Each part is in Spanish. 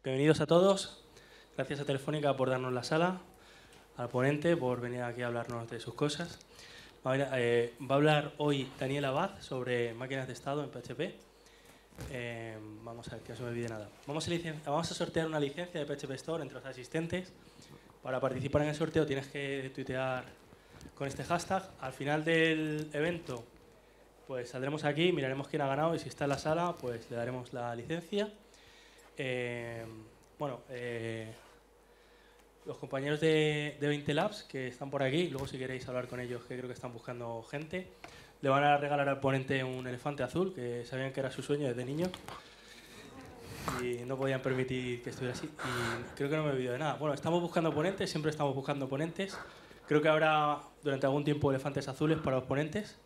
Bienvenidos a todos. Gracias a Telefónica por darnos la sala, al ponente por venir aquí a hablarnos de sus cosas. Va a hablar hoy Daniel Abad sobre máquinas de estado en PHP. Vamos a ver que no se me olvide nada. Vamos a sortear una licencia de PHP Store entre los asistentes. Para participar en el sorteo tienes que tuitear con este hashtag. Al final del evento pues saldremos aquí, miraremos quién ha ganado y si está en la sala pues le daremos la licencia. Los compañeros de 20 Labs que están por aquí, luego si queréis hablar con ellos, que creo que están buscando gente, le van a regalar al ponente un elefante azul, que sabían que era su sueño desde niño y no podían permitir que estuviera así. Y creo que no me he olvidado de nada. Bueno, estamos buscando ponentes, siempre estamos buscando ponentes. Creo que habrá durante algún tiempo elefantes azules para los ponentes,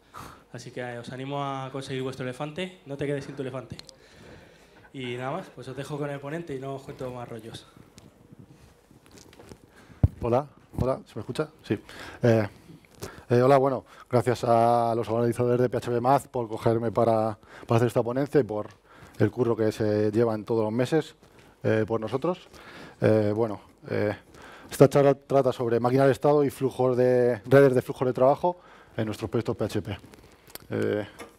así que os animo a conseguir vuestro elefante. No te quedes sin tu elefante. Y nada más, pues os dejo con el ponente y no os cuento más rollos. Hola, ¿se me escucha? Sí. Hola, bueno, gracias a los organizadores de PHP Math por cogerme para hacer esta ponencia y por el curro que se lleva en todos los meses por nosotros. Esta charla trata sobre máquinas de estado y redes de flujos de trabajo en nuestros proyectos PHP.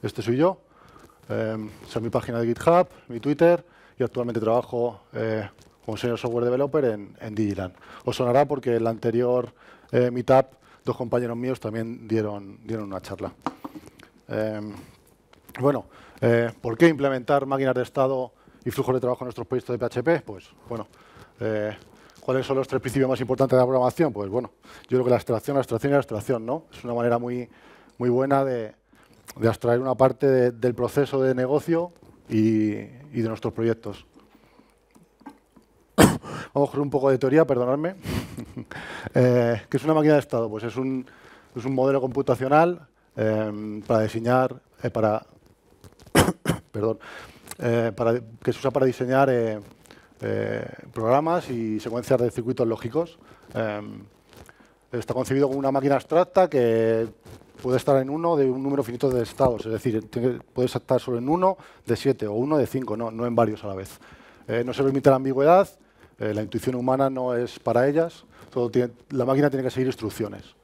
Este soy yo. Esa es mi página de GitHub, mi Twitter, y actualmente trabajo como Senior Software Developer en Digiland. Os sonará porque en la anterior meetup dos compañeros míos también dieron una charla. ¿Por qué implementar máquinas de estado y flujos de trabajo en nuestros proyectos de PHP? Pues bueno, ¿cuáles son los tres principios más importantes de la programación? Pues bueno, yo creo que la abstracción y la abstracción, ¿no? Es una manera muy buena de abstraer una parte del proceso de negocio y de nuestros proyectos. Vamos a coger un poco de teoría, perdonadme. ¿Qué es una máquina de estado? Pues es un modelo computacional que se usa para diseñar programas y secuencias de circuitos lógicos. Está concebido como una máquina abstracta que puede estar en uno de un número finito de estados, es decir, puede estar solo en uno de 7 o uno de 5, no en varios a la vez. No se permite la ambigüedad, la intuición humana no es para ellas, la máquina tiene que seguir instrucciones,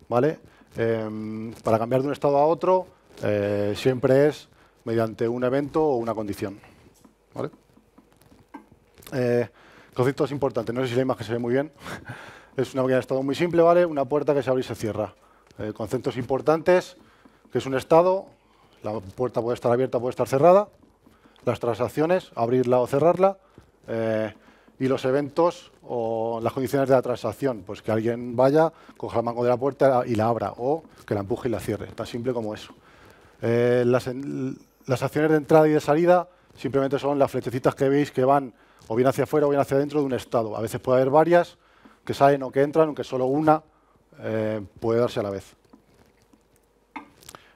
¿vale? Para cambiar de un estado a otro siempre es mediante un evento o una condición, ¿vale? Conceptos importantes, no sé si la imagen se ve muy bien. Es una máquina de estado muy simple, ¿vale? Una puerta que se abre y se cierra. Conceptos importantes, que es un estado, la puerta puede estar abierta, puede estar cerrada, las transacciones, abrirla o cerrarla, y los eventos o las condiciones de la transacción, pues que alguien vaya, coja el mango de la puerta y la abra, o que la empuje y la cierre, tan simple como eso. Las acciones de entrada y de salida simplemente son las flechecitas que veis que van o bien hacia afuera o bien hacia adentro de un estado. A veces puede haber varias que salen o que entran, aunque solo una puede darse a la vez.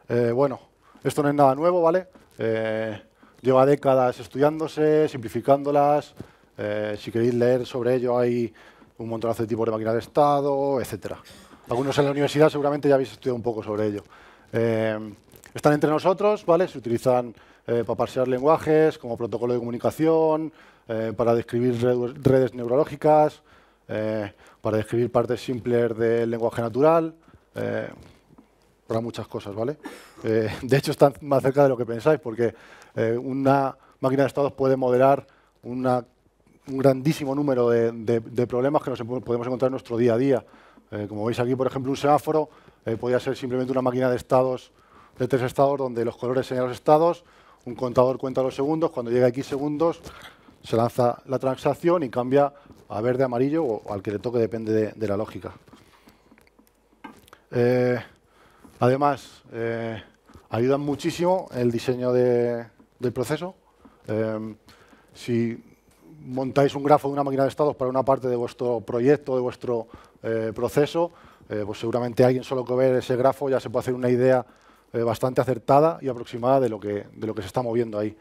Esto no es nada nuevo, ¿vale? Lleva décadas estudiándose, simplificándolas. Si queréis leer sobre ello hay un montonazo de tipos de máquinas de estado, etc. Algunos en la universidad seguramente ya habéis estudiado un poco sobre ello. Están entre nosotros, ¿vale? Se utilizan para parsear lenguajes, como protocolo de comunicación, para describir redes neurológicas, para describir partes simples del lenguaje natural, para muchas cosas, ¿vale? De hecho, están más cerca de lo que pensáis, porque una máquina de estados puede modelar un grandísimo número de problemas que nos podemos encontrar en nuestro día a día. Como veis aquí, por ejemplo, un semáforo podría ser simplemente una máquina de estados, de 3 estados, donde los colores señalan los estados, un contador cuenta los segundos, cuando llega a X segundos se lanza la transacción y cambia a verde, amarillo o al que le toque, depende de la lógica. Además, ayudan muchísimo el diseño del proceso. Si montáis un grafo de una máquina de estados para una parte de vuestro proyecto, de vuestro proceso, pues seguramente alguien solo que ver ese grafo ya se puede hacer una idea bastante acertada y aproximada de lo que se está moviendo ahí.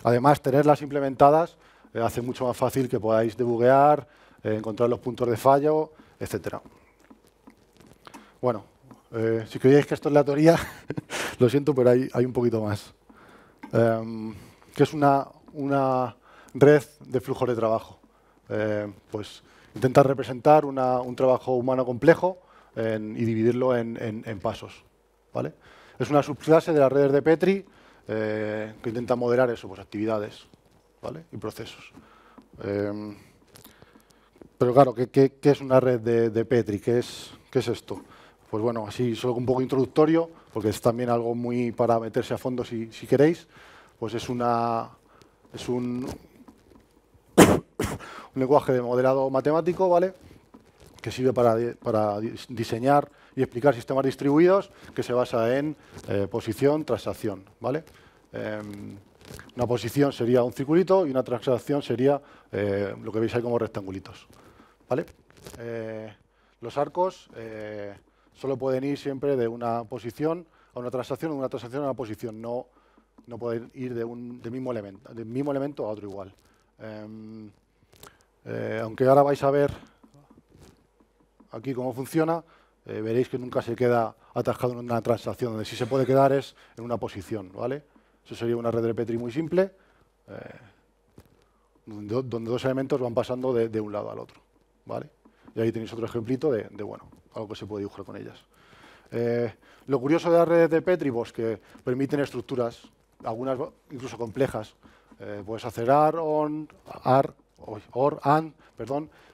Además, tenerlas implementadas hace mucho más fácil que podáis debuguear, encontrar los puntos de fallo, etc. Bueno, si creíais que esto es la teoría, lo siento, pero hay un poquito más. ¿Qué es una red de flujos de trabajo. Pues intenta representar un trabajo humano complejo y dividirlo en pasos, ¿vale? Es una subclase de las redes de Petri que intenta modelar eso, pues actividades, ¿vale? Y procesos. Pero claro, ¿qué es una red de Petri? ¿Qué es esto? Pues bueno, así solo un poco introductorio, porque es también algo muy para meterse a fondo si queréis. Pues es un lenguaje de modelado matemático, ¿vale? Que sirve para diseñar y explicar sistemas distribuidos, que se basa en posición, transacción, ¿vale? Una posición sería un circulito y una transacción sería lo que veis ahí como rectangulitos, ¿vale? Los arcos solo pueden ir siempre de una posición a una transacción o de una transacción a una posición, no pueden ir del mismo elemento a otro igual. Aunque ahora vais a ver aquí cómo funciona, veréis que nunca se queda atascado en una transacción. Donde sí se puede quedar es en una posición, ¿vale? Eso sería una red de Petri muy simple, donde dos elementos van pasando de un lado al otro, ¿vale? Y ahí tenéis otro ejemplito de bueno, algo que se puede dibujar con ellas. Lo curioso de las redes de Petri, pues que permiten estructuras, algunas incluso complejas. Puedes hacer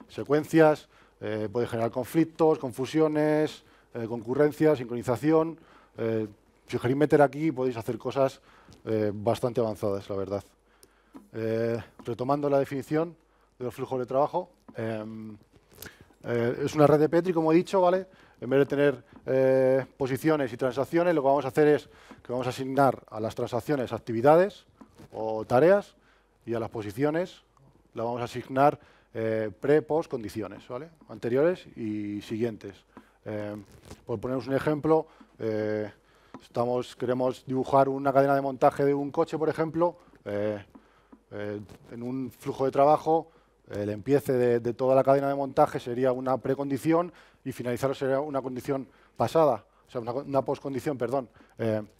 secuencias, puede generar conflictos, confusiones, concurrencias, sincronización. Si queréis meter aquí podéis hacer cosas bastante avanzadas, la verdad. Retomando la definición de los flujos de trabajo, es una red de Petri, como he dicho, ¿vale? En vez de tener posiciones y transacciones, lo que vamos a hacer es que vamos a asignar a las transacciones actividades o tareas y a las posiciones la vamos a asignar post condiciones, ¿vale? Anteriores y siguientes. Por poneros un ejemplo, queremos dibujar una cadena de montaje de un coche, por ejemplo. En un flujo de trabajo, el empiece de toda la cadena de montaje sería una precondición y finalizarlo sería una condición pasada, o sea, una postcondición, perdón.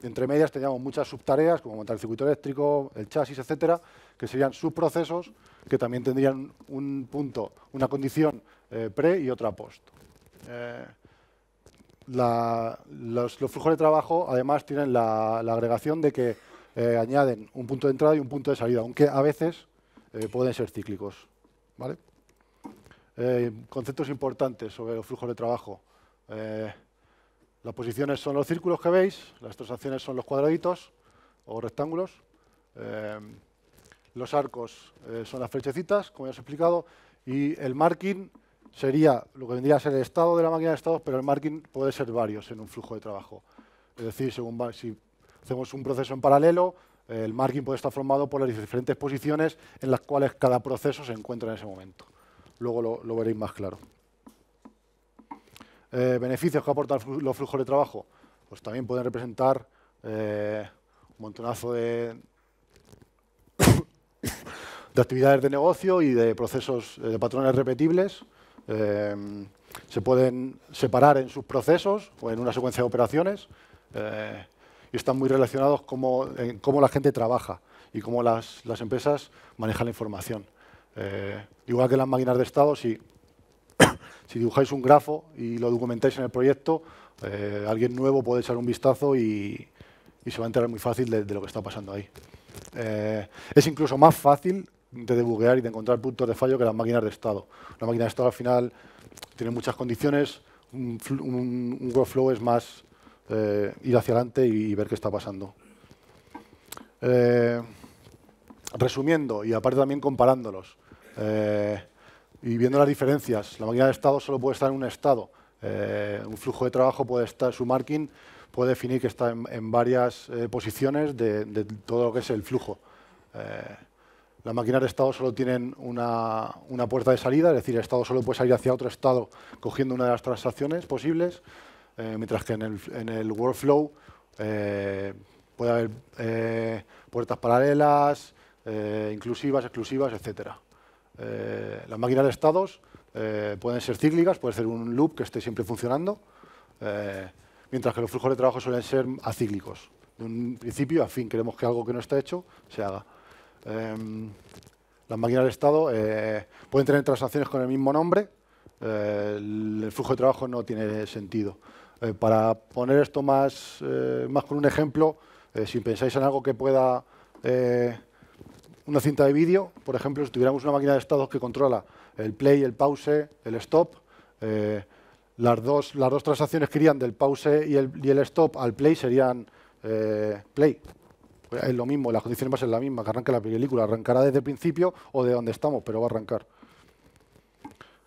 Entre medias teníamos muchas subtareas, como montar el circuito eléctrico, el chasis, etcétera, que serían subprocesos que también tendrían un punto, una condición pre y otra post. Los flujos de trabajo, además, tienen la agregación de que añaden un punto de entrada y un punto de salida, aunque a veces pueden ser cíclicos, ¿vale? Conceptos importantes sobre los flujos de trabajo. Las posiciones son los círculos que veis, las transacciones son los cuadraditos o rectángulos. Los arcos son las flechecitas, como ya os he explicado, y el marking sería lo que vendría a ser el estado de la máquina de estados, pero el marking puede ser varios en un flujo de trabajo. Es decir, si hacemos un proceso en paralelo, el marking puede estar formado por las diferentes posiciones en las cuales cada proceso se encuentra en ese momento. Luego lo veréis más claro. Beneficios que aportan los flujos de trabajo, pues también pueden representar un montonazo de actividades de negocio y de procesos, de patrones repetibles. Se pueden separar en subprocesos o en una secuencia de operaciones y están muy relacionados en cómo la gente trabaja y cómo las empresas manejan la información. Igual que las máquinas de estado, si dibujáis un grafo y lo documentáis en el proyecto, alguien nuevo puede echar un vistazo y se va a enterar muy fácil de lo que está pasando ahí. Es incluso más fácil de debuguear y de encontrar puntos de fallo que las máquinas de estado. La máquina de estado al final tiene muchas condiciones, un workflow es más ir hacia adelante y ver qué está pasando. Resumiendo, y aparte también comparándolos, y viendo las diferencias, la máquina de estado solo puede estar en un estado. Un flujo de trabajo puede estar, su marking puede definir que está en varias posiciones de todo lo que es el flujo. Las máquinas de estado solo tienen una puerta de salida, es decir, el estado solo puede salir hacia otro estado cogiendo una de las transacciones posibles, mientras que en el workflow puede haber puertas paralelas, inclusivas, exclusivas, etcétera. Las máquinas de estados pueden ser cíclicas, puede ser un loop que esté siempre funcionando, mientras que los flujos de trabajo suelen ser acíclicos. De un principio a fin, queremos que algo que no está hecho se haga. las máquinas de estado pueden tener transacciones con el mismo nombre. El flujo de trabajo no tiene sentido. Para poner esto más con un ejemplo, si pensáis en algo que pueda... una cinta de vídeo, por ejemplo, si tuviéramos una máquina de estados que controla el play, el pause, el stop, las dos transacciones que irían del pause y el stop al play serían play. Es lo mismo, las condiciones van a ser las mismas, que arranque la película, arrancará desde el principio o de donde estamos, pero va a arrancar.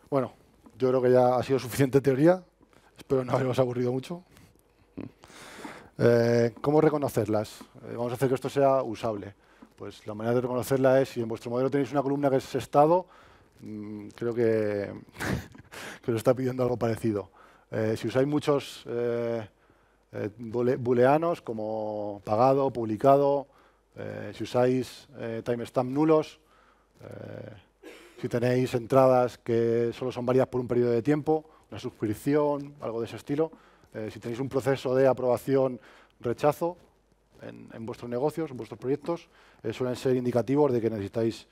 Bueno, yo creo que ya ha sido suficiente teoría, espero no haberos aburrido mucho. ¿Cómo reconocerlas? Vamos a hacer que esto sea usable. Pues la manera de reconocerla es, si en vuestro modelo tenéis una columna que es estado, creo que os está pidiendo algo parecido. Si usáis muchos booleanos como pagado, publicado, si usáis timestamp nulos, si tenéis entradas que solo son válidas por un periodo de tiempo, una suscripción, algo de ese estilo, si tenéis un proceso de aprobación, rechazo en vuestros negocios, en vuestros proyectos, suelen ser indicativos de que necesitáis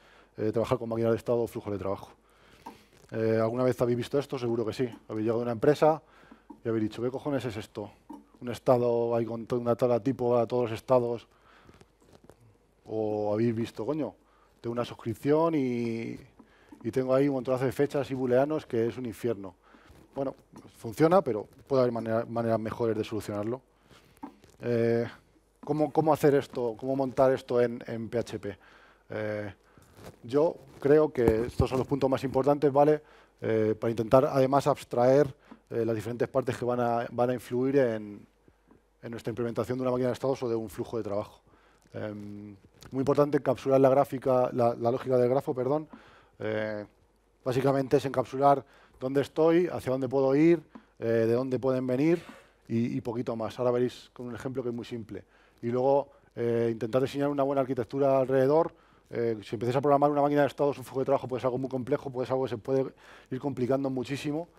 trabajar con máquinas de estado o flujos de trabajo. ¿Alguna vez habéis visto esto? Seguro que sí. Habéis llegado a una empresa y habéis dicho, ¿qué cojones es esto? Un estado ahí con una tabla tipo a todos los estados. O habéis visto, coño, tengo una suscripción y tengo ahí un montonazo de fechas y booleanos que es un infierno. Bueno, funciona, pero puede haber maneras mejores de solucionarlo. ¿Cómo hacer esto? ¿Cómo montar esto en PHP? Yo creo que estos son los puntos más importantes, ¿vale? Para intentar, además, abstraer las diferentes partes que van a influir en nuestra implementación de una máquina de estados o de un flujo de trabajo. Muy importante encapsular la lógica del grafo, perdón. Básicamente es encapsular dónde estoy, hacia dónde puedo ir, de dónde pueden venir y poquito más. Ahora veréis con un ejemplo que es muy simple. Y luego intentar diseñar una buena arquitectura alrededor. Si empiezas a programar una máquina de estados, un flujo de trabajo, puede ser algo muy complejo, puede ser algo que se puede ir complicando muchísimo.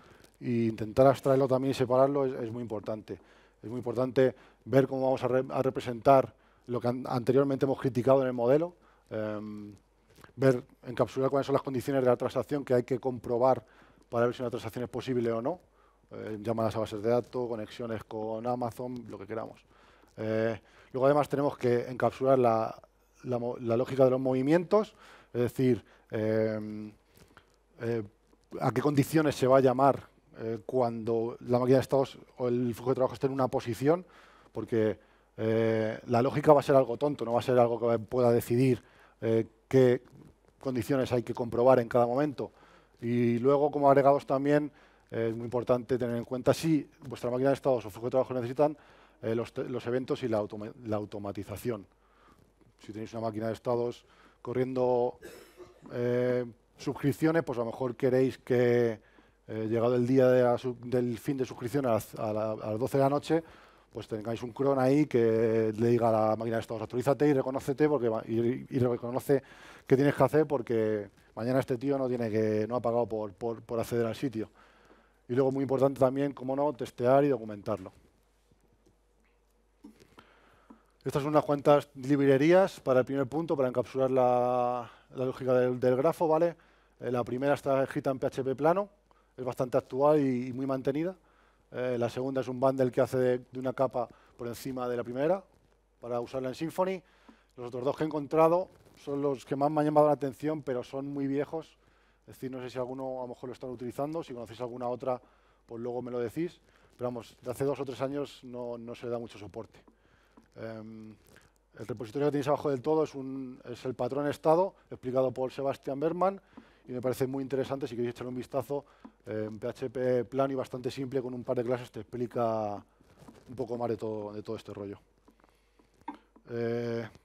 E intentar abstraerlo también y separarlo es muy importante. Es muy importante ver cómo vamos a representar lo que anteriormente hemos criticado en el modelo. Encapsular cuáles son las condiciones de la transacción que hay que comprobar para ver si una transacción es posible o no. Llamadas a bases de datos, conexiones con Amazon, lo que queramos. Luego, además, tenemos que encapsular la lógica de los movimientos, es decir, a qué condiciones se va a llamar cuando la máquina de estados o el flujo de trabajo esté en una posición, porque la lógica va a ser algo tonto, no va a ser algo que pueda decidir qué condiciones hay que comprobar en cada momento. Y luego, como agregados también, es muy importante tener en cuenta si vuestra máquina de estados o flujo de trabajo necesitan los eventos y la automatización. Si tenéis una máquina de estados corriendo suscripciones, pues a lo mejor queréis que, llegado el día del fin de suscripción a las 12 de la noche, pues tengáis un cron ahí que le diga a la máquina de estados, actualízate y reconócete y reconoce qué tienes que hacer porque mañana este tío no ha pagado por acceder al sitio. Y luego, muy importante también, como no, testear y documentarlo. Estas son unas cuantas librerías para el primer punto, para encapsular la lógica del grafo, ¿vale? La primera está escrita en PHP plano, es bastante actual y muy mantenida. La segunda es un bundle que hace de una capa por encima de la primera, para usarla en Symfony. Los otros dos que he encontrado son los que más me han llamado la atención, pero son muy viejos. Es decir, no sé si alguno a lo mejor lo están utilizando, si conocéis alguna otra, pues luego me lo decís. Pero vamos, de hace 2 o 3 años no se da mucho soporte. El repositorio que tenéis abajo del todo es el patrón estado, explicado por Sebastian Bergman, y me parece muy interesante. Si queréis echar un vistazo, en PHP plano y bastante simple, con un par de clases te explica un poco más de todo este rollo.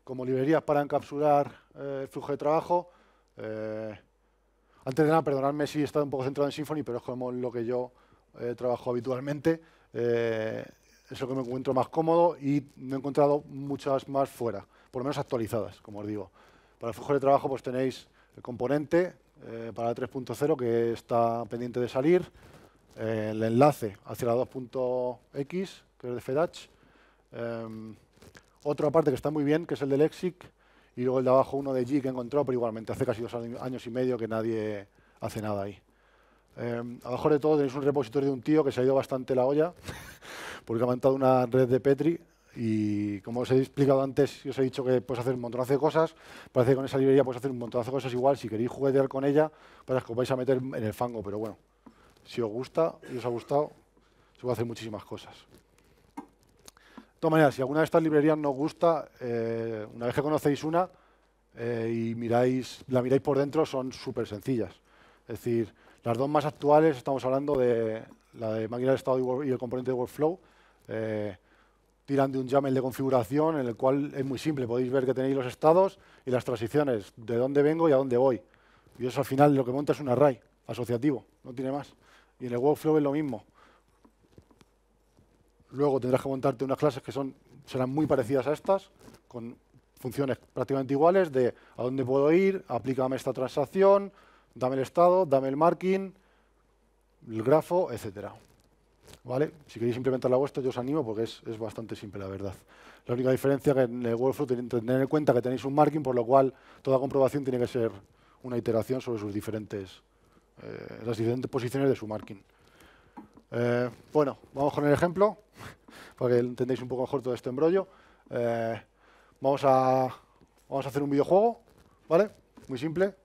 Como librerías para encapsular el flujo de trabajo, antes de nada, perdonadme si he estado un poco centrado en Symfony, pero es como lo que yo trabajo habitualmente. Es lo que me encuentro más cómodo y no he encontrado muchas más fuera, por lo menos actualizadas, como os digo. Para el flujo de trabajo pues tenéis el componente para la 3.0 que está pendiente de salir, el enlace hacia la 2.x, que es de Fedach, otra parte que está muy bien, que es el de Lexic, y luego el de abajo uno de G que encontró, pero igualmente hace casi 2 años y medio que nadie hace nada ahí. Abajo de todo tenéis un repositorio de un tío que se ha ido bastante la olla porque ha montado una red de Petri y como os he explicado antes y os he dicho que puedes hacer un montonazo de cosas, parece que con esa librería puedes hacer un montonazo de cosas igual. Si queréis juguetear con ella, parece que os vais a meter en el fango, pero bueno, si os gusta y os ha gustado, se puede hacer muchísimas cosas. De todas maneras, si alguna de estas librerías no os gusta, una vez que conocéis una y la miráis por dentro, son súper sencillas. Es decir, las dos más actuales, estamos hablando de la de máquina de estado y el componente de workflow, tiran de un YAML de configuración en el cual es muy simple. Podéis ver que tenéis los estados y las transiciones, de dónde vengo y a dónde voy. Y eso al final lo que monta es un array asociativo, no tiene más. Y en el workflow es lo mismo. Luego tendrás que montarte unas clases que serán muy parecidas a estas, con funciones prácticamente iguales de a dónde puedo ir, aplícame esta transacción, dame el estado, dame el marking, el grafo, etcétera. ¿Vale? Si queréis implementar la vuestra, yo os animo porque es bastante simple, la verdad. La única diferencia que en el workflow tenéis que tener en cuenta que tenéis un marking, por lo cual toda comprobación tiene que ser una iteración sobre sus las diferentes posiciones de su marking. Bueno, vamos con el ejemplo, para que entendáis un poco mejor todo este embrollo. Vamos a hacer un videojuego, ¿vale? Muy simple.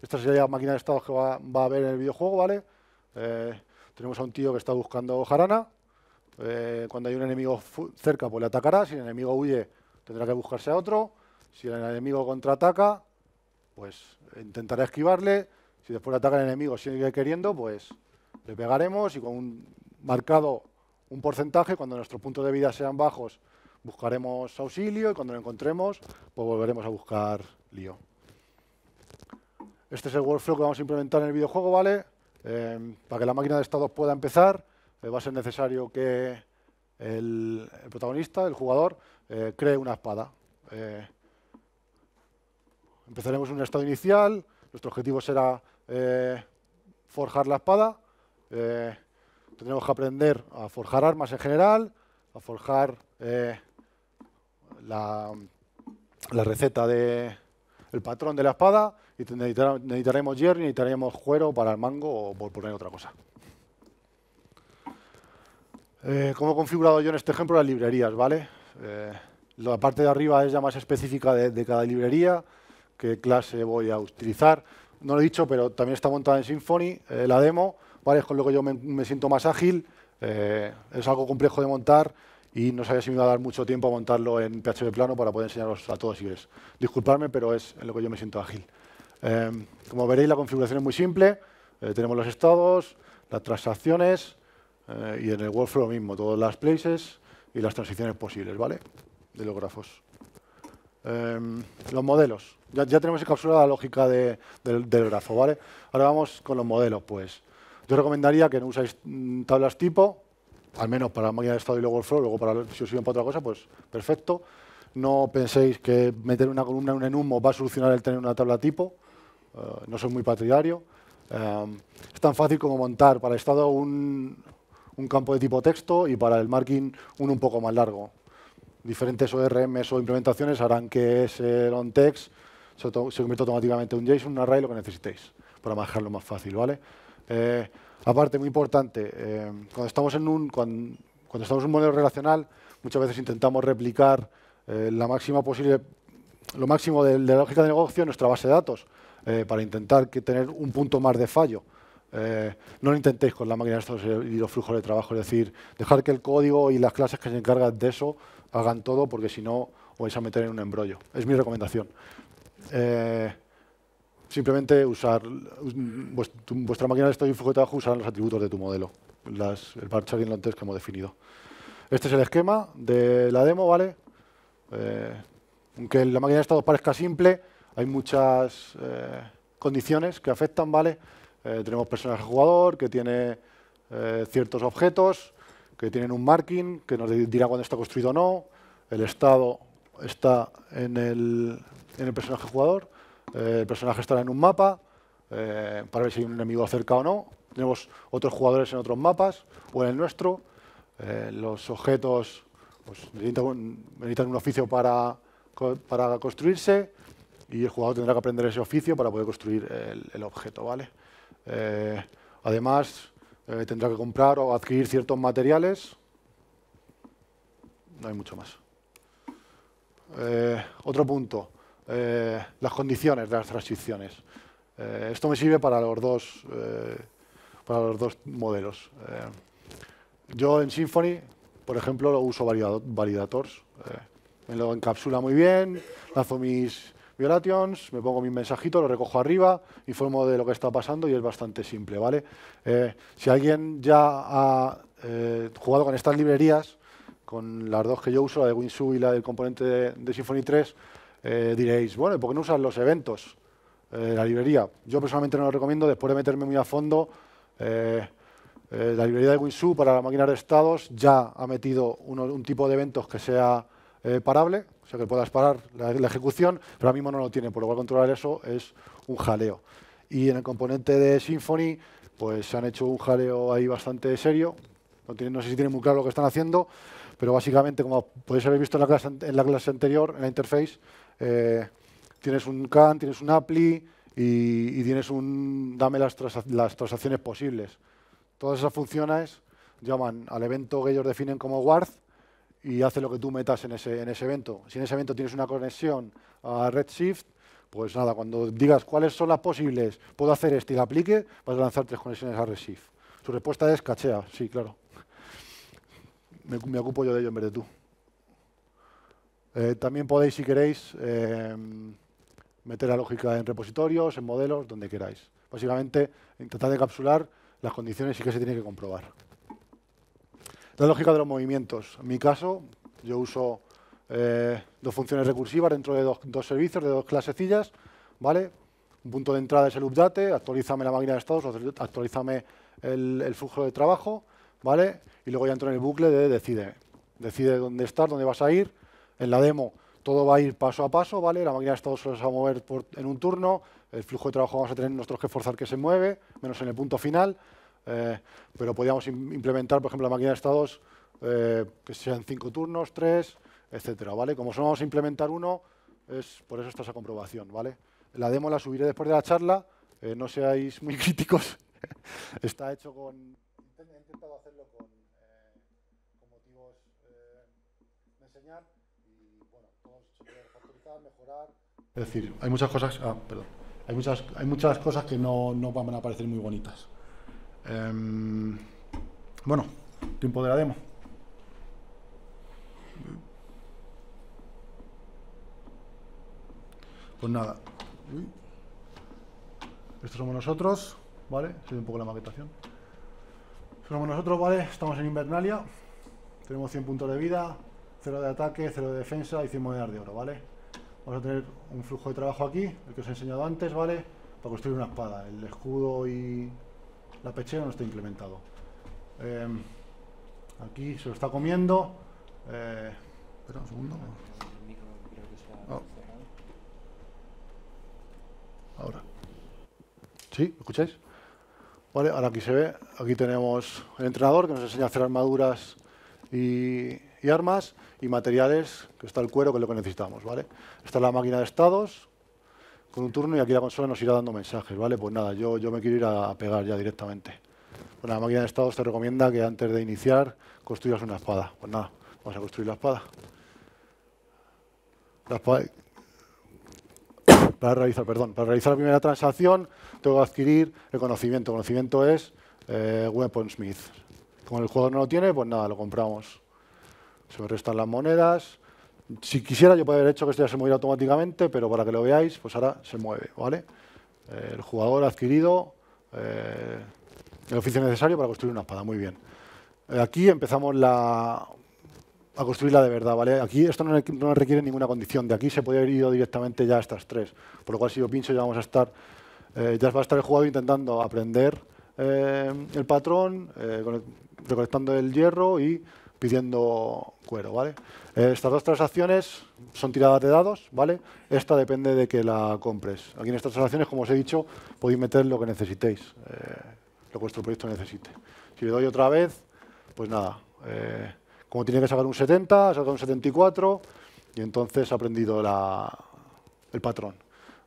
Esta sería la máquina de estados que va a haber en el videojuego, ¿vale? Tenemos a un tío que está buscando jarana. Cuando hay un enemigo cerca, pues le atacará. Si el enemigo huye, tendrá que buscarse a otro. Si el enemigo contraataca, pues intentará esquivarle. Si después le ataca el enemigo sigue queriendo, pues le pegaremos y con marcado un porcentaje, cuando nuestros puntos de vida sean bajos, buscaremos auxilio y cuando lo encontremos, pues volveremos a buscar lío. Este es el workflow que vamos a implementar en el videojuego, ¿vale? Para que la máquina de estados pueda empezar, va a ser necesario que el protagonista, el jugador, cree una espada. Empezaremos en un estado inicial, nuestro objetivo será forjar la espada. Tendremos que aprender a forjar armas en general, a forjar la receta el patrón de la espada, y necesitaremos hierro y necesitaremos cuero para el mango o por poner otra cosa. ¿Cómo he configurado yo en este ejemplo las librerías? ¿Vale? La parte de arriba es ya más específica de cada librería, qué clase voy a utilizar. No lo he dicho, pero también está montada en Symfony, la demo, ¿vale? Es con lo que yo me siento más ágil. Es algo complejo de montar y no sabía si me iba a dar mucho tiempo a montarlo en PHP plano para poder enseñaros a todos si queréis. Disculpadme, pero es en lo que yo me siento ágil. Como veréis, la configuración es muy simple. Tenemos los estados, las transacciones y en el workflow lo mismo, todas las places y las transiciones posibles, ¿vale? De los grafos. Los modelos. Ya tenemos encapsulada la lógica del grafo, ¿vale? Ahora vamos con los modelos, pues. Yo recomendaría que no usáis tablas tipo, al menos para la máquina de estado y luego workflow, luego si os sirven para otra cosa, pues perfecto. No penséis que meter una columna en un enum va a solucionar el tener una tabla tipo. No soy muy partidario. Es tan fácil como montar para el estado un campo de tipo texto y para el marking uno un poco más largo. Diferentes ORMs o implementaciones harán que ese onText se convierta automáticamente en un JSON, un array, lo que necesitéis, para manejarlo más fácil, ¿vale? Aparte, muy importante, cuando estamos en un modelo relacional, muchas veces intentamos replicar lo máximo de la lógica de negocio en nuestra base de datos, para intentar tener un punto más de fallo. No lo intentéis con la máquina de estados y los flujos de trabajo, es decir, dejar que el código y las clases que se encargan de eso hagan todo, porque si no os vais a meter en un embrollo. Es mi recomendación. Simplemente usar vuestra máquina de estado y flujo de trabajo, usarán los atributos de tu modelo, el varchar y el onText que hemos definido. Este es el esquema de la demo, ¿vale? Aunque la máquina de estado parezca simple, hay muchas condiciones que afectan, ¿vale? Tenemos personaje jugador que tiene ciertos objetos que tienen un marking que nos dirá cuándo está construido o no. El estado está en el personaje jugador. El personaje estará en un mapa para ver si hay un enemigo cerca o no. Tenemos otros jugadores en otros mapas o en el nuestro. Los objetos pues, necesitan un oficio para para construirse y el jugador tendrá que aprender ese oficio para poder construir el objeto, ¿vale? Además, tendrá que comprar o adquirir ciertos materiales. No hay mucho más. Otro punto, las condiciones de las transcripciones. Esto me sirve para los dos modelos. Yo en Symfony, por ejemplo, lo uso validators. Me lo encapsula muy bien, lanzo mis violations, me pongo mis mensajitos, lo recojo arriba, informo de lo que está pasando y es bastante simple, ¿vale? Si alguien ya ha jugado con estas librerías, con las dos que yo uso, la de WinSub y la del componente de Symfony 3, diréis, bueno, ¿por qué no usas los eventos? La librería. Yo personalmente no lo recomiendo, después de meterme muy a fondo. La librería de WinSub para la máquina de estados ya ha metido un tipo de eventos que sea parable, o sea que puedas parar la ejecución, pero ahora mismo no lo tiene, por lo cual controlar eso es un jaleo. Y en el componente de Symfony, pues se han hecho un jaleo ahí bastante serio. No sé si tienen muy claro lo que están haciendo, pero básicamente, como podéis haber visto en la clase anterior, en la interface, tienes un can, tienes un apply y tienes un dame las transacciones posibles. Todas esas funciones llaman al evento que ellos definen como Warth y hace lo que tú metas en ese evento. Si en ese evento tienes una conexión a Redshift, pues nada, cuando digas cuáles son las posibles, puedo hacer y la aplique, vas a lanzar 3 conexiones a Redshift. Su respuesta es cachea, sí, claro. Me ocupo yo de ello en vez de tú. También podéis, si queréis, meter la lógica en repositorios, en modelos, donde queráis. Básicamente, intentar encapsular las condiciones y que se tiene que comprobar. La lógica de los movimientos. En mi caso, yo uso 2 funciones recursivas dentro de dos servicios, de 2 clasecillas, ¿vale? Un punto de entrada es el update, actualízame la máquina de estados, actualízame el flujo de trabajo, ¿vale? Y luego ya entro en el bucle de decide. Decide dónde estás, dónde vas a ir. En la demo todo va a ir paso a paso, ¿vale? La máquina de estados se va a mover en un turno, el flujo de trabajo vamos a tener nosotros que forzar que se mueve, menos en el punto final, pero podríamos implementar, por ejemplo, la máquina de estados que sean 5 turnos, 3, etcétera, ¿vale? Como solo vamos a implementar uno, por eso está esa comprobación, ¿vale? La demo la subiré después de la charla, no seáis muy críticos, está hecho con... He intentado hacerlo con motivos de enseñar y, bueno, todo se puede factorizar, mejorar. Es decir, hay muchas cosas... perdón. Hay muchas cosas que no van a parecer muy bonitas. Bueno, tiempo de la demo. Pues nada. Estos somos nosotros, ¿vale? Se ve un poco la maquetación. Somos nosotros, ¿vale? Estamos en Invernalia. Tenemos 100 puntos de vida, 0 de ataque, 0 de defensa y 100 monedas de oro, ¿vale? Vamos a tener un flujo de trabajo aquí, el que os he enseñado antes, ¿vale? Para construir una espada. El escudo y la pechera no está implementado. Aquí se lo está comiendo. Espera un segundo. Oh. Ahora. ¿Sí? ¿Me escucháis? Vale, ahora aquí se ve. Aquí tenemos el entrenador que nos enseña a hacer armaduras y armas y materiales, que está el cuero, que es lo que necesitamos, ¿vale? Esta es la máquina de estados con un turno y aquí la consola nos irá dando mensajes, ¿vale? Pues nada, yo me quiero ir a pegar ya directamente. Bueno, la máquina de estados te recomienda que antes de iniciar construyas una espada. Pues nada, vamos a construir la espada. Para realizar la primera transacción tengo que adquirir el conocimiento. El conocimiento es Weaponsmith. Como el jugador no lo tiene, pues nada, lo compramos. Se me restan las monedas. Si quisiera, yo podría haber hecho que esto ya se moviera automáticamente, pero para que lo veáis, pues ahora se mueve, ¿vale? El jugador ha adquirido el oficio necesario para construir una espada. Muy bien. Aquí empezamos a construirla de verdad, ¿vale? Aquí esto no requiere ninguna condición. De aquí se puede haber ido directamente ya a estas 3. Por lo cual, si yo pincho, ya vamos a estar... ya va a estar el jugador intentando aprender el patrón, recolectando el hierro y pidiendo cuero, ¿vale? Estas 2 transacciones son tiradas de dados, ¿vale? Esta depende de que la compres. Aquí en estas transacciones, como os he dicho, podéis meter lo que necesitéis, lo que vuestro proyecto necesite. Si le doy otra vez, pues nada, como tiene que sacar un 70, saca un 74 y entonces ha aprendido el patrón,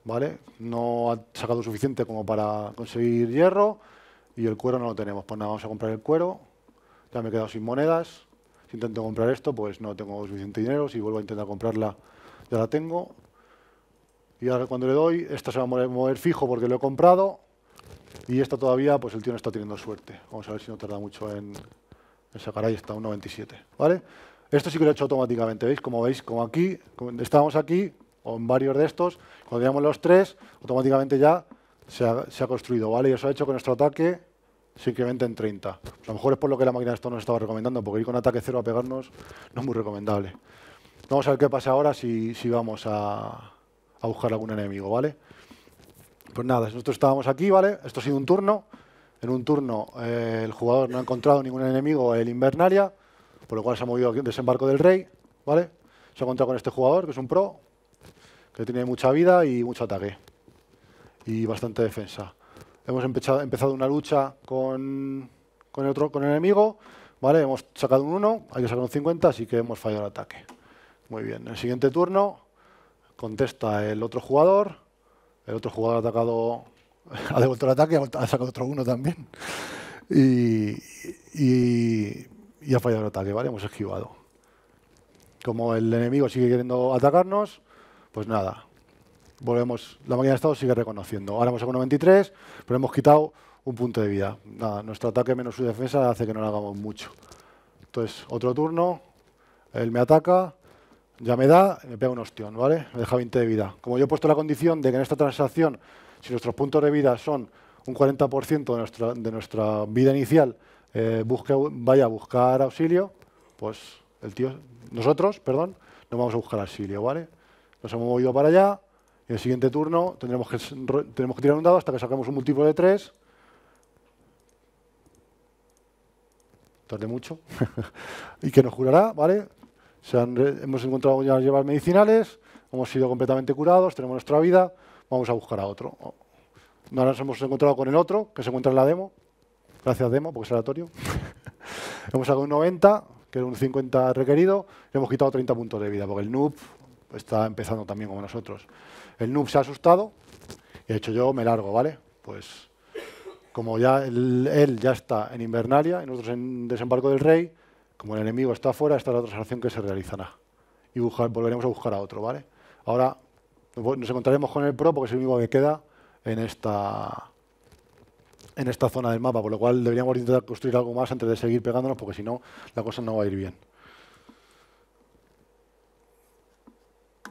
¿vale? No ha sacado suficiente como para conseguir hierro y el cuero no lo tenemos. Pues nada, vamos a comprar el cuero. Ya me he quedado sin monedas. Si intento comprar esto, pues no tengo suficiente dinero. Si vuelvo a intentar comprarla, ya la tengo. Y ahora cuando le doy, esta se va a mover fijo porque lo he comprado. Y esta todavía, pues el tío no está teniendo suerte. Vamos a ver si no tarda mucho en sacar. Ahí está, un 97, ¿vale? Esto sí que lo he hecho automáticamente, ¿veis? Como veis, como aquí, estábamos aquí, o en varios de estos, cuando teníamos los 3, automáticamente ya se ha construido, ¿vale? Y eso ha hecho que nuestro ataque se incremente en 30. A lo mejor es por lo que la máquina de esto nos estaba recomendando, porque ir con ataque 0 a pegarnos no es muy recomendable. Vamos a ver qué pasa ahora si vamos a buscar algún enemigo, ¿vale? Pues nada, nosotros estábamos aquí, ¿vale? Esto ha sido un turno. En un turno el jugador no ha encontrado ningún enemigo en Invernalia, por lo cual se ha movido al desembarco del rey, ¿vale? Se ha encontrado con este jugador, que es un pro, que tiene mucha vida y mucho ataque. Y bastante defensa. Hemos empezado una lucha con el enemigo, ¿vale? Hemos sacado un 1, hay que sacar un 50, así que hemos fallado el ataque. Muy bien. En el siguiente turno contesta el otro jugador. El otro jugador ha atacado, ha devuelto el ataque, ha sacado otro 1 también. Y ha fallado el ataque, ¿vale? Hemos esquivado. Como el enemigo sigue queriendo atacarnos, pues nada, volvemos, la máquina de estado sigue reconociendo. Ahora hemos sacado un 93, pero hemos quitado un punto de vida. Nada, nuestro ataque menos su defensa hace que no lo hagamos mucho. Entonces, otro turno, él me ataca, ya me da, me pega un ostión, ¿vale? Me deja 20 de vida. Como yo he puesto la condición de que en esta transacción, si nuestros puntos de vida son un 40% de nuestra vida inicial, vaya a buscar auxilio, pues nosotros, nos vamos a buscar auxilio, ¿vale? Nos hemos movido para allá y en el siguiente turno tenemos que tirar un dado hasta que saquemos un múltiplo de 3. Tarde mucho. Y que nos curará, ¿vale? Hemos encontrado ya llevar medicinales, hemos sido completamente curados, tenemos nuestra vida, vamos a buscar a otro. Ahora nos hemos encontrado con el otro, que se encuentra en la demo. Gracias, demo, porque es aleatorio. Hemos sacado un 90, que era un 50 requerido, y hemos quitado 30 puntos de vida, porque el noob está empezando también como nosotros. El noob se ha asustado y ha dicho yo me largo, ¿vale? Pues como ya él ya está en Invernalia y nosotros en Desembarco del Rey, como el enemigo está afuera, esta es la transacción que se realizará. Y volveremos a buscar a otro, ¿vale? Ahora nos encontraremos con el pro porque es el único que queda en esta zona del mapa, por lo cual deberíamos intentar construir algo más antes de seguir pegándonos, porque si no, la cosa no va a ir bien.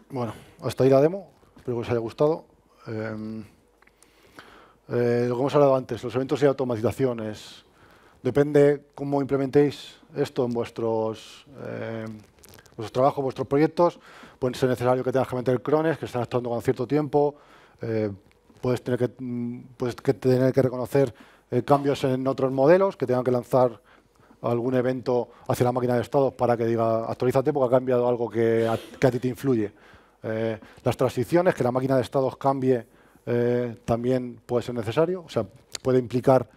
Bueno, hasta ahí la demo. Espero que os haya gustado. Lo que hemos hablado antes, los eventos y automatizaciones. Depende cómo implementéis esto en vuestros trabajos, vuestros proyectos. Puede ser necesario que tengas que meter crones, que están actuando con cierto tiempo. Puedes tener que reconocer cambios en otros modelos, que tengan que lanzar algún evento hacia la máquina de estados para que diga actualízate porque ha cambiado algo que a ti te influye. Las transiciones, que la máquina de estados cambie, también puede ser necesario, o sea, puede implicar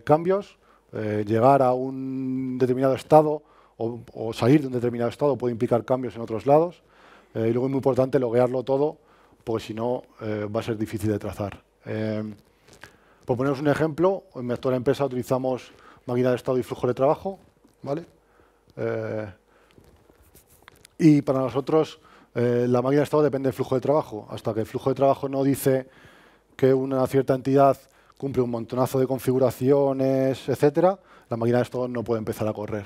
cambios. Llegar a un determinado estado o salir de un determinado estado puede implicar cambios en otros lados. Y luego es muy importante loguearlo todo, porque si no va a ser difícil de trazar. Por poneros un ejemplo, en mi actual empresa utilizamos máquina de estado y flujo de trabajo, ¿vale? Y para nosotros la máquina de estado depende del flujo de trabajo. Hasta que el flujo de trabajo no dice que una cierta entidad cumple un montonazo de configuraciones, etcétera, la máquina de estado no puede empezar a correr.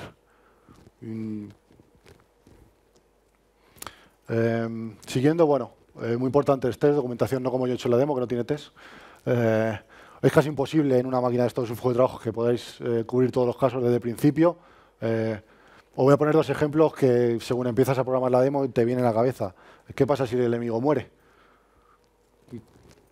Siguiendo, bueno, muy importante el test, documentación, no como yo he hecho en la demo, que no tiene test. Es casi imposible en una máquina de estado y flujo de trabajo que podáis cubrir todos los casos desde el principio. Os voy a poner dos ejemplos que según empiezas a programar la demo te vienen a la cabeza. ¿Qué pasa si el enemigo muere?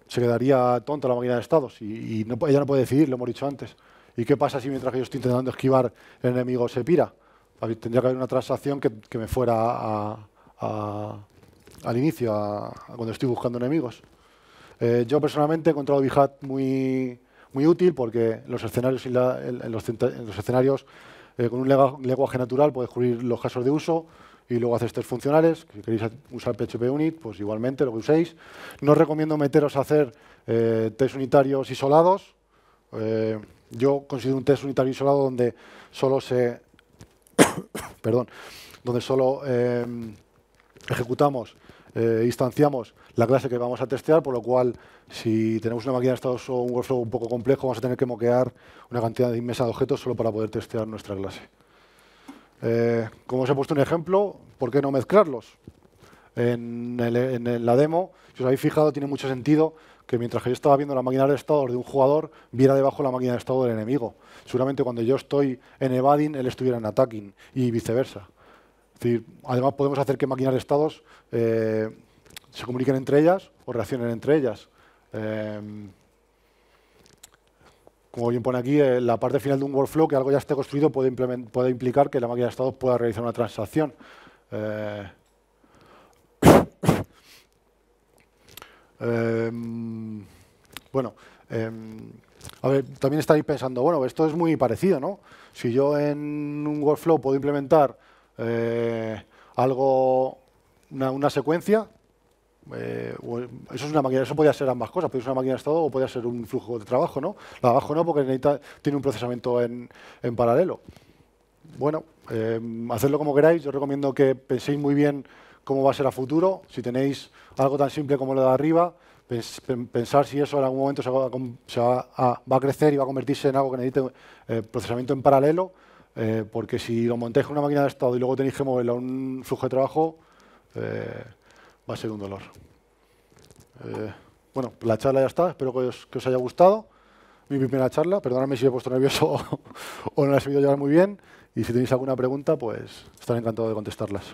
Se quedaría tonta la máquina de estados y ella no puede decidir, lo hemos dicho antes. ¿Y qué pasa si mientras que yo estoy intentando esquivar el enemigo se pira? Tendría que haber una transacción que me fuera al inicio, cuando estoy buscando enemigos. Yo personalmente he encontrado VHAT muy útil porque en los escenarios, con un lenguaje natural puedes cubrir los casos de uso y luego haces test funcionales. Si queréis usar PHP Unit, pues igualmente lo que uséis. No os recomiendo meteros a hacer test unitarios isolados. Yo considero un test unitario isolado donde solo se... perdón, donde solo ejecutamos, instanciamos la clase que vamos a testear, por lo cual, si tenemos una máquina de estados o un workflow un poco complejo, vamos a tener que moquear una cantidad inmensa de objetos solo para poder testear nuestra clase. Como os he puesto un ejemplo, ¿por qué no mezclarlos? En la demo, si os habéis fijado, tiene mucho sentido que mientras que yo estaba viendo la máquina de estados de un jugador, viera debajo la máquina de estado del enemigo. Seguramente cuando yo estoy en evading, él estuviera en attacking y viceversa. Es decir, además podemos hacer que máquinas de estados se comuniquen entre ellas o reaccionen entre ellas. Como bien pone aquí, la parte final de un workflow, que algo ya esté construido, puede implicar que la máquina de estados pueda realizar una transacción. Bueno, a ver, también estaréis pensando, bueno, esto es muy parecido, ¿no? Si yo en un workflow puedo implementar algo, una secuencia, eso es una máquina, eso podría ser ambas cosas, puede ser una máquina de estado o podría ser un flujo de trabajo, ¿no? La de abajo no, porque tiene un procesamiento en paralelo. Bueno, hacedlo como queráis, yo recomiendo que penséis muy bien cómo va a ser a futuro. Si tenéis algo tan simple como lo de arriba, pensar si eso en algún momento va a crecer y va a convertirse en algo que necesite procesamiento en paralelo, porque si lo montáis con una máquina de estado y luego tenéis que moverlo a un flujo de trabajo, va a ser un dolor. Bueno, la charla ya está, espero que os haya gustado. Mi primera charla, perdonadme si me he puesto nervioso o no la he sabido llevar muy bien. Y si tenéis alguna pregunta, pues estaré encantado de contestarlas.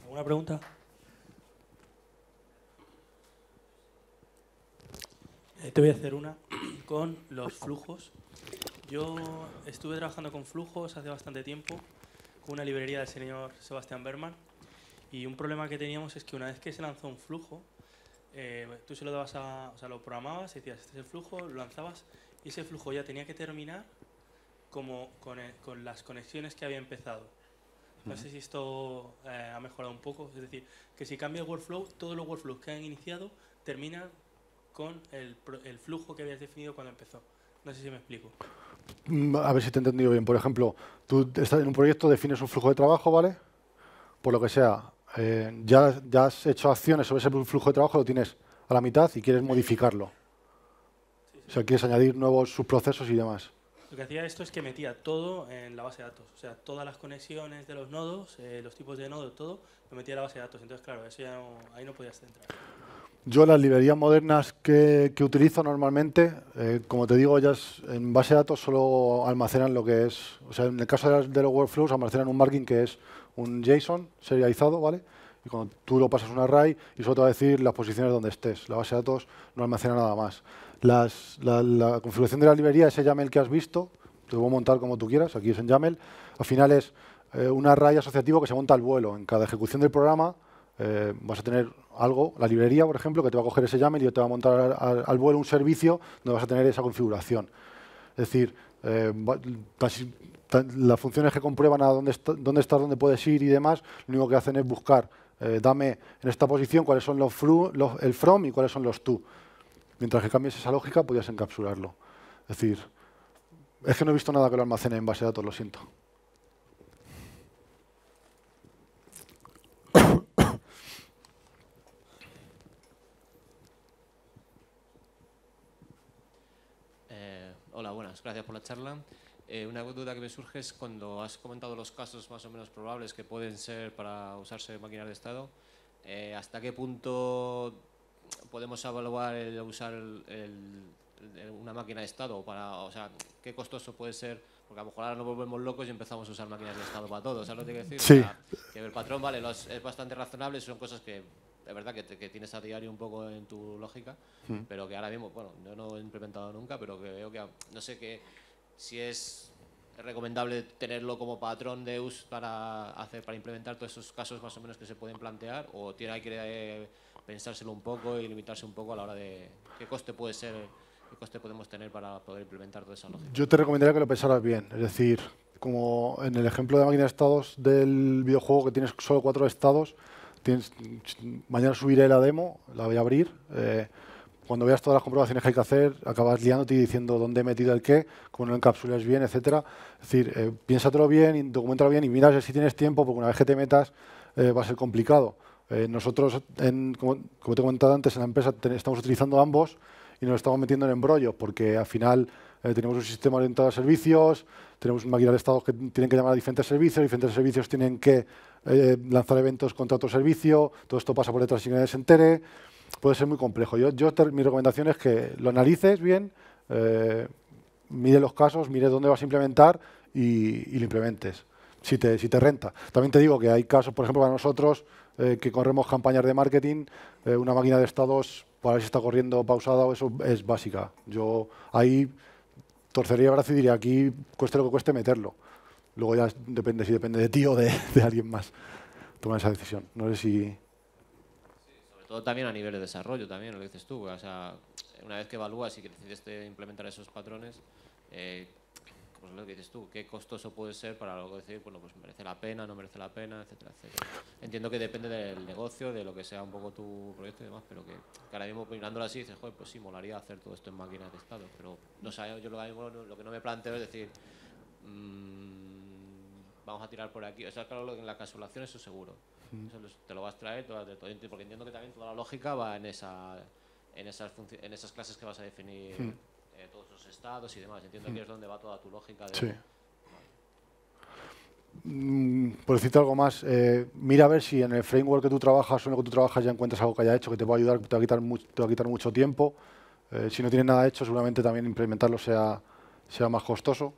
¿Alguna pregunta? Te voy a hacer una con los flujos. Yo estuve trabajando con flujos hace bastante tiempo, con una librería del señor Sebastian Berman, y un problema que teníamos es que una vez que se lanzó un flujo, tú se lo dabas o sea, lo programabas, decías, este es el flujo, lo lanzabas, y ese flujo ya tenía que terminar como con las conexiones que había empezado. No sé si esto ha mejorado un poco, es decir, que si cambia el workflow, todos los workflows que han iniciado terminan con el flujo que habías definido cuando empezó. No sé si me explico. A ver si te he entendido bien. Por ejemplo, tú estás en un proyecto, defines un flujo de trabajo, ¿vale? Por lo que sea, ya has hecho acciones sobre ese flujo de trabajo, lo tienes a la mitad y quieres modificarlo. Sí, sí. O sea, quieres añadir nuevos subprocesos y demás. Lo que hacía esto es que metía todo en la base de datos. O sea, todas las conexiones de los nodos, los tipos de nodos, todo, lo metía en la base de datos. Entonces, claro, eso ya ahí no podías entrar. Yo las librerías modernas que utilizo normalmente, como te digo, ellas en base de datos solo almacenan lo que es, o sea, en el caso de los workflows almacenan un marking que es un JSON serializado, ¿vale? Y cuando tú lo pasas a un array y solo te va a decir las posiciones donde estés. La base de datos no almacena nada más. La configuración de la librería, ese YAML que has visto, te lo voy a montar como tú quieras, aquí es en YAML, al final es un array asociativo que se monta al vuelo. En cada ejecución del programa vas a tener algo, la librería, por ejemplo, que te va a coger ese YAML y te va a montar al vuelo un servicio donde vas a tener esa configuración. Es decir, las funciones que comprueban a dónde estás, dónde puedes ir y demás, lo único que hacen es buscar, dame en esta posición cuáles son el from y cuáles son los to. Mientras que cambies esa lógica, podías encapsularlo. Es decir, es que no he visto nada que lo almacene en base de datos, lo siento. Hola, buenas, gracias por la charla. Una duda que me surge es cuando has comentado los casos más o menos probables que pueden ser para usarse máquinas de estado, ¿hasta qué punto podemos evaluar el usar una máquina de estado? O sea, ¿qué costoso puede ser? Porque a lo mejor ahora nos volvemos locos y empezamos a usar máquinas de estado para todo, ¿sabes lo que quiero decir? Sí. O sea, que el patrón, vale, es bastante razonable, son cosas que es verdad que tienes a diario un poco en tu lógica, pero que ahora mismo, bueno, yo no he implementado nunca, pero que veo que, no sé si es recomendable tenerlo como patrón de uso para implementar todos esos casos más o menos que se pueden plantear, o hay que pensárselo un poco y limitarse un poco a la hora de qué coste puede ser ¿Qué coste podemos tener para poder implementar toda esa lógica? Yo te recomendaría que lo pensaras bien. Es decir, como en el ejemplo de máquina de estados del videojuego, que tienes solo 4 estados, mañana subiré la demo, la voy a abrir. Cuando veas todas las comprobaciones que hay que hacer, acabas liándote y diciendo dónde he metido el qué, cómo no lo encapsulas bien, etcétera. Es decir, piénsatelo bien, documentalo bien y mira si tienes tiempo, porque una vez que te metas va a ser complicado. Nosotros, como te he comentado antes, en la empresa estamos utilizando ambos y nos estamos metiendo en embrollos, porque al final tenemos un sistema orientado a servicios, tenemos máquinas de estados que tienen que llamar a diferentes servicios tienen que lanzar eventos contra otro servicio, todo esto pasa por detrás sin que nadie se entere. Puede ser muy complejo. Mi recomendación es que lo analices bien, mire los casos, mire dónde vas a implementar y lo implementes, si te renta. También te digo que hay casos, por ejemplo, para nosotros, que corremos campañas de marketing, una máquina de estados, para ver si está corriendo pausada o eso, es básica. Yo ahí torcería el brazo y diría, aquí cueste lo que cueste meterlo. Luego ya depende si depende de ti o de alguien más tomar esa decisión. No sé si... Todo también a nivel de desarrollo, también lo dices tú. O sea, una vez que evalúas y que decides implementar esos patrones, pues lo que dices tú, qué costoso puede ser para luego decir, bueno, pues merece la pena, no merece la pena, etcétera, etcétera. Entiendo que depende del negocio, de lo que sea un poco tu proyecto y demás, pero que ahora mismo mirándolo así dices, joder, pues sí, molaría hacer todo esto en máquinas de estado, pero no sé, yo lo que no me planteo es decir, vamos a tirar por aquí. O sea, claro, en la encapsulación eso seguro. Eso te lo vas a traer, porque entiendo que también toda la lógica va en esas clases que vas a definir todos los estados y demás. Entiendo que es donde va toda tu lógica. Sí. Por decirte algo más, mira a ver si en el framework que tú trabajas o en lo que tú trabajas ya encuentras algo que haya hecho que te va a ayudar, te va a quitar mucho tiempo. Si no tienes nada hecho, seguramente también implementarlo sea más costoso.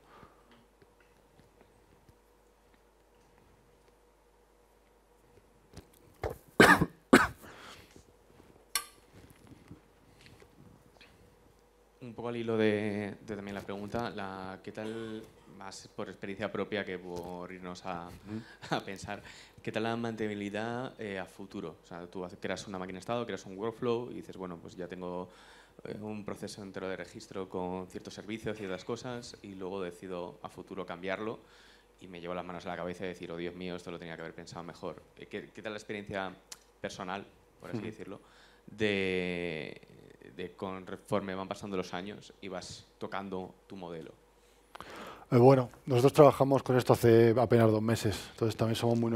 Un poco al hilo de también la pregunta, ¿qué tal, más por experiencia propia que por irnos a pensar, qué tal la mantenibilidad a futuro? O sea, tú creas una máquina de estado, creas un workflow y dices, bueno, pues ya tengo un proceso entero de registro con ciertos servicios, ciertas cosas, y luego decido a futuro cambiarlo y me llevo las manos a la cabeza y decir, oh Dios mío, esto lo tenía que haber pensado mejor. ¿Qué tal la experiencia personal, por así decirlo, de conforme van pasando los años y vas tocando tu modelo? Bueno, nosotros trabajamos con esto hace apenas 2 meses, entonces también somos muy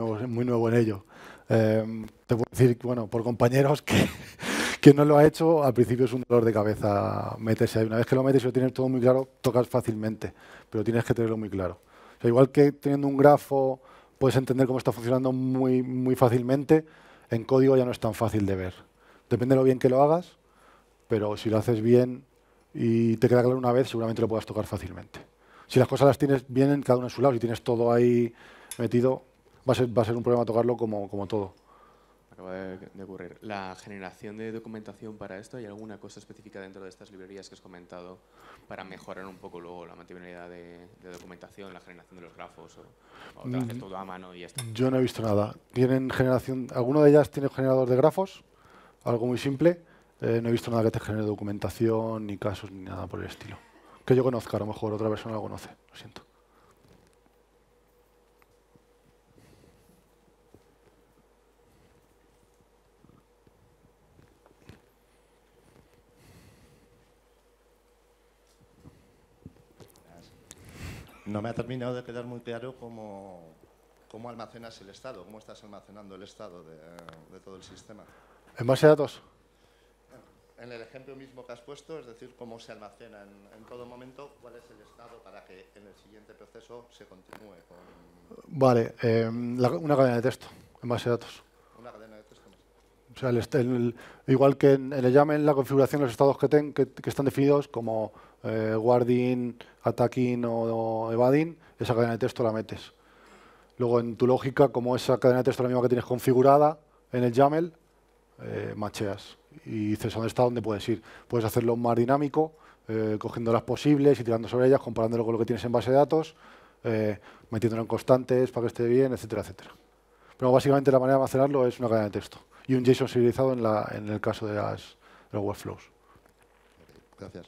nuevos en ello. Te puedo decir, bueno, por compañeros que no lo ha hecho, al principio es un dolor de cabeza meterse ahí. Una vez que lo metes y lo tienes todo muy claro, tocas fácilmente, pero tienes que tenerlo muy claro. O sea, igual que teniendo un grafo puedes entender cómo está funcionando muy fácilmente, en código ya no es tan fácil de ver. Depende de lo bien que lo hagas, pero si lo haces bien y te queda claro una vez, seguramente lo puedas tocar fácilmente. Si las cosas las tienes bien en cada uno en su lado, si tienes todo ahí metido, va a ser un problema tocarlo como todo. Acaba de ocurrir. ¿La generación de documentación para esto, hay alguna cosa específica dentro de estas librerías que has comentado para mejorar un poco luego la mantenibilidad de documentación, la generación de los grafos o te lo haces todo a mano y ya está? Yo no he visto nada. ¿Tienen generación? ¿Alguno de ellas tiene generador de grafos? Algo muy simple. No he visto nada que te genere documentación, ni casos, ni nada por el estilo. Que yo conozca, a lo mejor otra persona lo conoce. Lo siento. No me ha terminado de quedar muy claro cómo almacenas el estado, cómo estás almacenando el estado de todo el sistema. ¿En base de datos? En el ejemplo mismo que has puesto, es decir, cómo se almacena en todo momento, cuál es el estado para que en el siguiente proceso se continúe con... Vale, una cadena de texto en base de datos. Una cadena de texto. O sea, igual que en el YAML, la configuración de los estados que están definidos como guarding, attacking o evading, esa cadena de texto la metes. Luego en tu lógica, como esa cadena de texto es la misma que tienes configurada en el YAML, macheas y dices dónde está, dónde puedes ir. Puedes hacerlo más dinámico, cogiendo las posibles y tirando sobre ellas, comparándolo con lo que tienes en base de datos, metiéndolo en constantes para que esté bien, etcétera, etcétera. Pero básicamente la manera de almacenarlo es una cadena de texto y un JSON serializado en el caso de los workflows. Gracias.